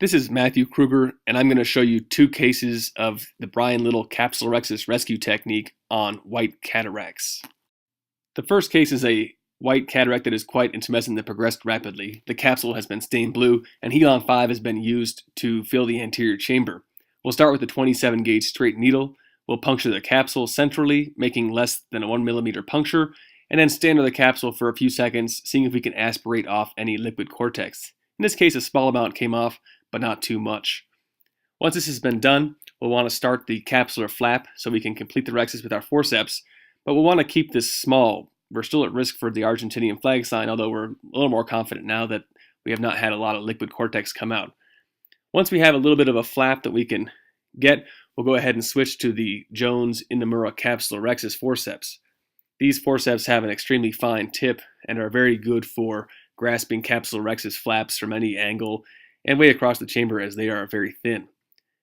This is Matthew Kruger, and I'm going to show you two cases of the Brian Little Capsulorhexis rescue technique on white cataracts. The first case is a white cataract that is quite intumescent that progressed rapidly. The capsule has been stained blue, and Healon 5 has been used to fill the anterior chamber. We'll start with a 27 gauge straight needle. We'll puncture the capsule centrally, making less than a 1 millimeter puncture, and then stand on the capsule for a few seconds, seeing if we can aspirate off any liquid cortex. In this case, a small amount came off, but not too much. Once this has been done, we'll want to start the capsular flap so we can complete the rhexis with our forceps, but we'll want to keep this small. We're still at risk for the Argentinian flag sign, although we're a little more confident now that we have not had a lot of liquid cortex come out. Once we have a little bit of a flap that we can get, we'll go ahead and switch to the Jones-Inamura Capsulorhexis forceps. These forceps have an extremely fine tip and are very good for grasping capsulorhexis flaps from any angle and way across the chamber, as they are very thin.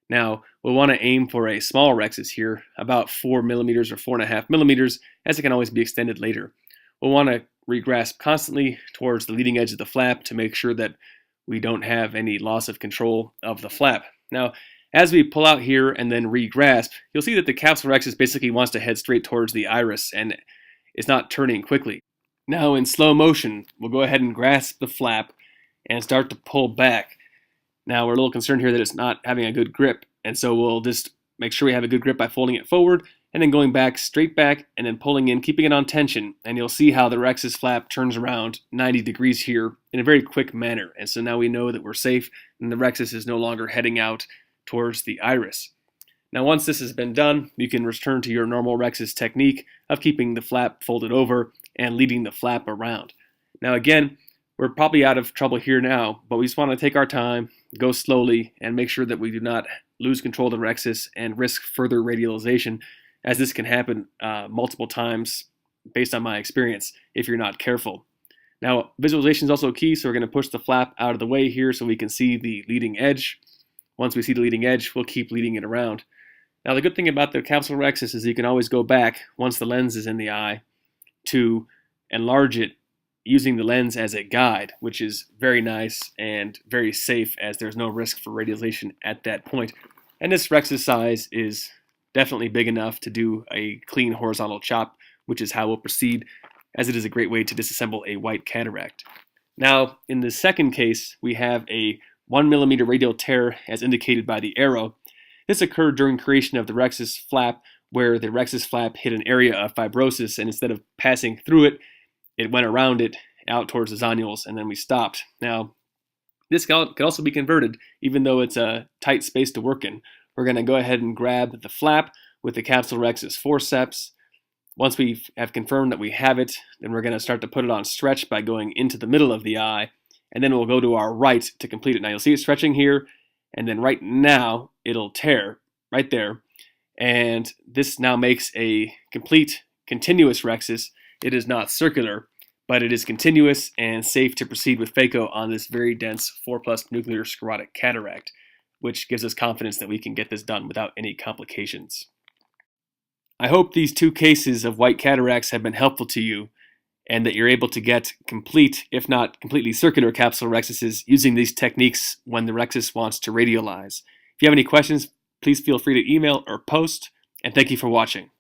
Now, we'll want to aim for a small rhexis here, about 4 millimeters or 4.5 millimeters, as it can always be extended later. We'll want to regrasp constantly towards the leading edge of the flap to make sure that we don't have any loss of control of the flap. Now, as we pull out here and then regrasp, you'll see that the capsulorhexis basically wants to head straight towards the iris and is not turning quickly. Now, in slow motion, we'll go ahead and grasp the flap and start to pull back. Now, we're a little concerned here that it's not having a good grip, and so we'll just make sure we have a good grip by folding it forward and then going back, straight back, and then pulling in, keeping it on tension, and you'll see how the rhexis flap turns around 90 degrees here in a very quick manner. And so now we know that we're safe and the rhexis is no longer heading out towards the iris. Now, once this has been done, you can return to your normal rhexis technique of keeping the flap folded over and leading the flap around. Now, again, we're probably out of trouble here now, but we just want to take our time, go slowly, and make sure that we do not lose control of the rhexis and risk further radialization, as this can happen multiple times based on my experience if you're not careful. Now, visualization is also key, so we're going to push the flap out of the way here so we can see the leading edge. Once we see the leading edge, we'll keep leading it around. Now, the good thing about the capsulorhexis is you can always go back, once the lens is in the eye, to enlarge it using the lens as a guide, which is very nice and very safe, as there's no risk for radialization at that point. And this rhexis size is definitely big enough to do a clean horizontal chop, which is how we'll proceed, as it is a great way to disassemble a white cataract. Now, in the second case, we have a 1 millimeter radial tear as indicated by the arrow. This occurred during creation of the rhexis flap, where the rhexis flap hit an area of fibrosis, and instead of passing through it, it went around it out towards the zonules, and then we stopped. Now, this could also be converted, even though it's a tight space to work in. We're going to go ahead and grab the flap with the capsulorhexis forceps. Once we have confirmed that we have it, then we're going to start to put it on stretch by going into the middle of the eye, and then we'll go to our right to complete it. Now, you'll see it stretching here, and then right now, it'll tear right there, and this now makes a complete continuous rhexis. It is not circular, but it is continuous and safe to proceed with phaco on this very dense 4+ nuclear sclerotic cataract, which gives us confidence that we can get this done without any complications. I hope these two cases of white cataracts have been helpful to you, and that you're able to get complete, if not completely circular capsulorhexis using these techniques when the rhexis wants to radialize. If you have any questions, please feel free to email or post, and thank you for watching.